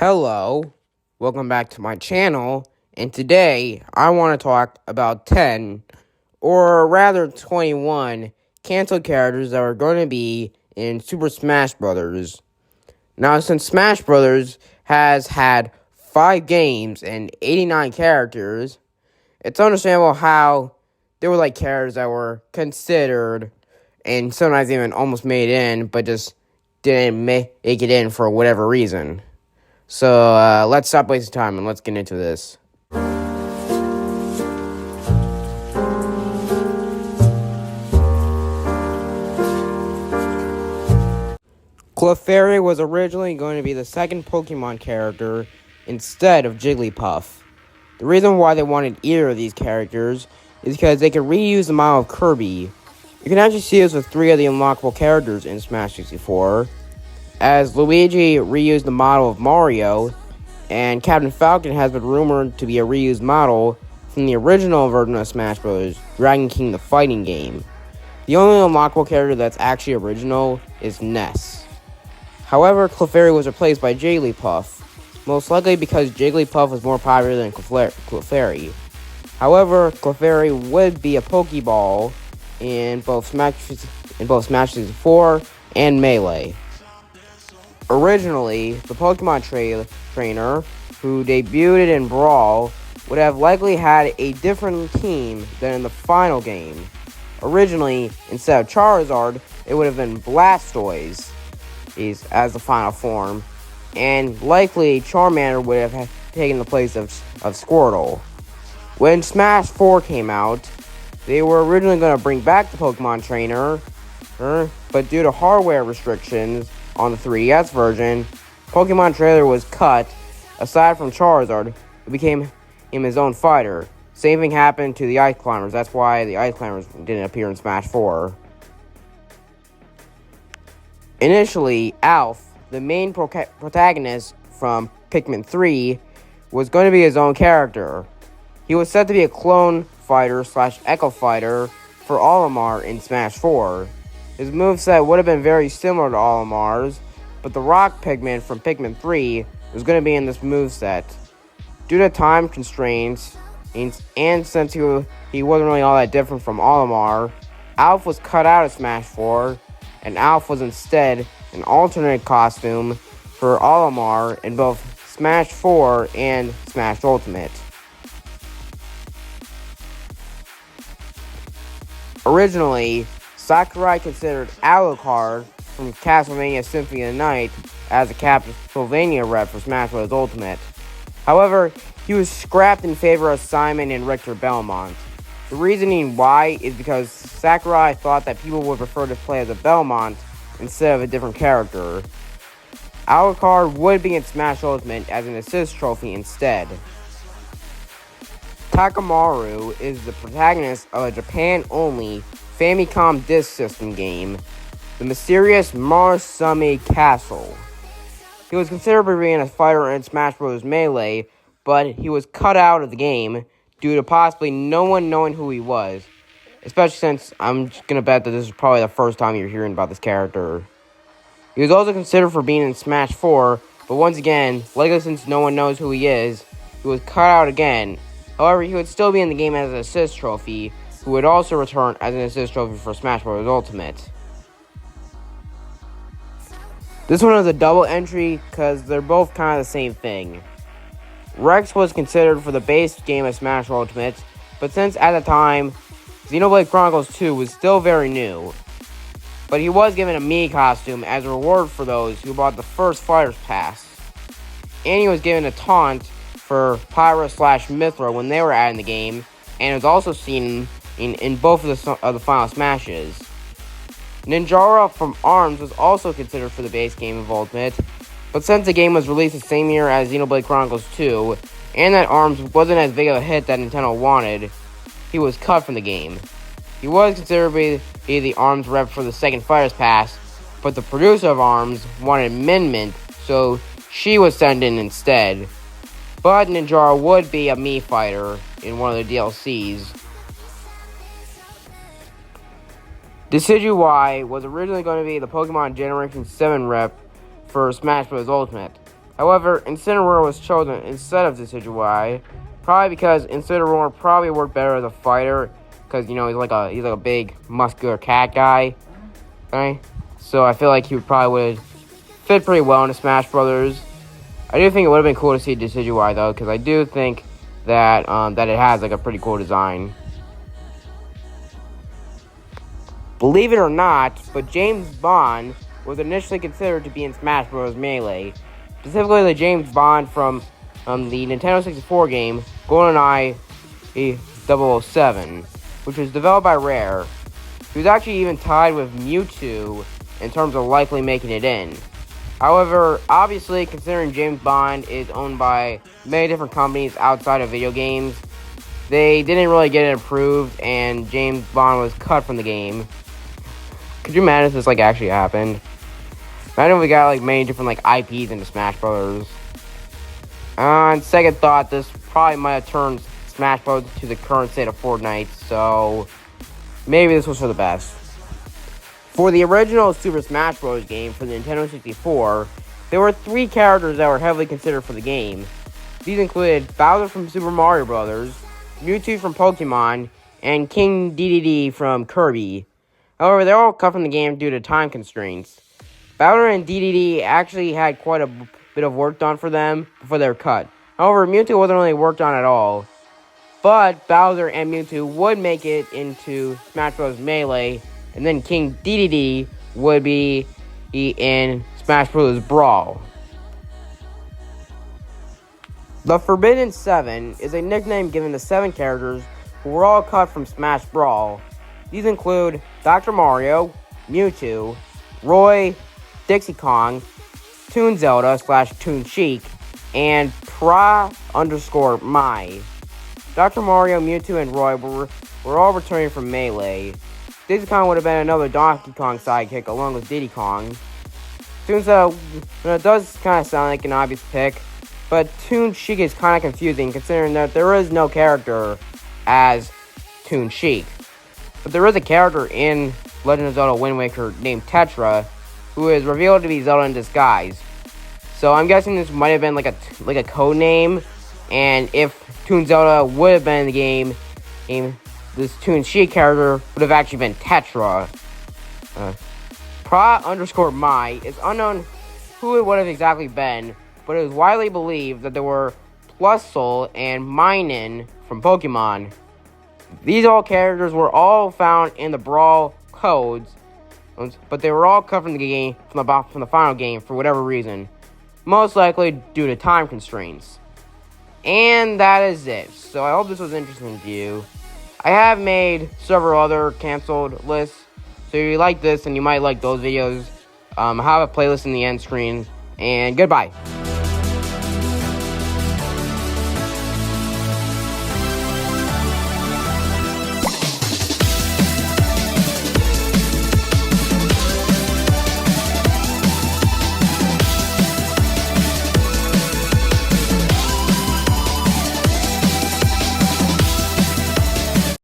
Hello, welcome back to my channel, and today I want to talk about 10, or rather 21, canceled characters that are going to be in Super Smash Bros. Now, since Smash Bros. Has had 5 games and 89 characters, it's understandable how there were characters that were considered and sometimes even almost made in, but just didn't make it in for whatever reason. So, let's stop wasting time and let's get into this. Clefairy was originally going to be the second Pokemon character instead of Jigglypuff. The reason why they wanted either of these characters is because they could reuse the model of Kirby. You can actually see this with 3 of the unlockable characters in Smash 64, as Luigi reused the model of Mario, and Captain Falcon has been rumored to be a reused model from the original version of Smash Bros., Dragon King the fighting game. The only unlockable character that's actually original is Ness. However, Clefairy was replaced by Jigglypuff, most likely because Jigglypuff was more popular than Clefairy. However, Clefairy would be a Pokeball in both Smash 64 and Melee. Originally, the Pokemon trainer who debuted in Brawl would have likely had a different team than in the final game. Originally, instead of Charizard, it would have been Blastoise as the final form, and likely Charmander would have taken the place of Squirtle. When Smash 4 came out, they were originally going to bring back the Pokemon trainer, but due to hardware restrictions on the 3DS version, Pokemon Trainer was cut. Aside from Charizard, who became his own fighter. Same thing happened to the Ice Climbers. That's why the Ice Climbers didn't appear in Smash 4. Initially, Alf, the main protagonist from Pikmin 3, was going to be his own character. He was said to be a clone fighter / Echo Fighter for Olimar in Smash 4. His moveset would have been very similar to Olimar's, but the Rock Pigment from Pikmin 3 was going to be in this moveset. Due to time constraints, and since he wasn't really all that different from Olimar, Alf was cut out of Smash 4, and Alf was instead an alternate costume for Olimar in both Smash 4 and Smash Ultimate. Originally, Sakurai considered Alukar from Castlevania Symphony of the Night as a Castlevania rep for Smash Bros. Ultimate. However, he was scrapped in favor of Simon and Richter Belmont. The reasoning why is because Sakurai thought that people would prefer to play as a Belmont instead of a different character. Alukar would be in Smash Ultimate as an assist trophy instead. Takamaru is the protagonist of a Japan-only Famicom Disk System game, The Mysterious Marasumi Castle. He was considered for being a fighter in Smash Bros. Melee, but he was cut out of the game due to possibly no one knowing who he was, especially since I'm just going to bet that this is probably the first time you're hearing about this character. He was also considered for being in Smash 4, but once again, likely since no one knows who he is, he was cut out again. However, he would still be in the game as an assist trophy, who would also return as an assist trophy for Smash Bros. Ultimate. This one is a double entry because they're both kind of the same thing. Rex was considered for the base game of Smash Ultimate, but since at the time, Xenoblade Chronicles 2 was still very new. But he was given a Mii costume as a reward for those who bought the first Fighter's Pass. And he was given a taunt for Pyra / Mithra when they were added in the game, and was also seen in both of the final Smashes. Ninjara from ARMS was also considered for the base game of Ultimate, but since the game was released the same year as Xenoblade Chronicles 2, and that ARMS wasn't as big of a hit that Nintendo wanted, he was cut from the game. He was considered to be the ARMS rep for the second Fighter's Pass, but the producer of ARMS wanted amendment, so she was sent in instead. But Ninjara would be a Mii fighter in one of the DLCs. Decidueye was originally going to be the Pokemon Generation 7 rep for Smash Bros. Ultimate. However, Incineroar was chosen instead of Decidueye, probably because Incineroar probably worked better as a fighter, because he's like a big muscular cat guy, right? So I feel like he probably would fit pretty well into Smash Brothers. I do think it would have been cool to see Decidueye though, because I do think that that it has like a pretty cool design. Believe it or not, but James Bond was initially considered to be in Smash Bros. Melee. Specifically the James Bond from the Nintendo 64 game, GoldenEye 007, which was developed by Rare. He was actually even tied with Mewtwo in terms of likely making it in. However, obviously, considering James Bond is owned by many different companies outside of video games, they didn't really get it approved, and James Bond was cut from the game. Could you imagine if this actually happened? Imagine if we got many different IPs into Smash Brothers. On second thought, this probably might have turned Smash Bros. To the current state of Fortnite, so maybe this was for the best. For the original Super Smash Bros. Game for the Nintendo 64, there were 3 characters that were heavily considered for the game. These included Bowser from Super Mario Bros., Mewtwo from Pokemon, and King Dedede from Kirby. However, they all cut from the game due to time constraints. Bowser and Dedede actually had quite a bit of work done for them before they were cut. However, Mewtwo wasn't really worked on at all. But Bowser and Mewtwo would make it into Smash Bros. Melee, and then King Dedede would be in Smash Bros. Brawl. The Forbidden 7 is a nickname given to 7 characters who were all cut from Smash Brawl. These include Dr. Mario, Mewtwo, Roy, Dixie Kong, Toon Zelda / Toon Sheik, and Pra_Mai. Dr. Mario, Mewtwo, and Roy were all returning from Melee. Dixie Kong would have been another Donkey Kong sidekick along with Diddy Kong. Toon Zelda does kind of sound like an obvious pick, but Toon Sheik is kind of confusing considering that there is no character as Toon Sheik. But there is a character in Legend of Zelda Wind Waker named Tetra, who is revealed to be Zelda in disguise. So I'm guessing this might have been like a code name, and if Toon Zelda would have been in the game, this Toon Sheik character would have actually been Tetra. Pra_Mai is unknown who it would have exactly been, but it is widely believed that there were Plusle and Minun from Pokemon. These all characters were all found in the Brawl codes, but they were all cut from the game from the final game for whatever reason, most likely due to time constraints. And that is it. So I hope this was interesting to you. I have made several other canceled lists, so if you like this and you might like those videos, I have a playlist in the end screen. And goodbye.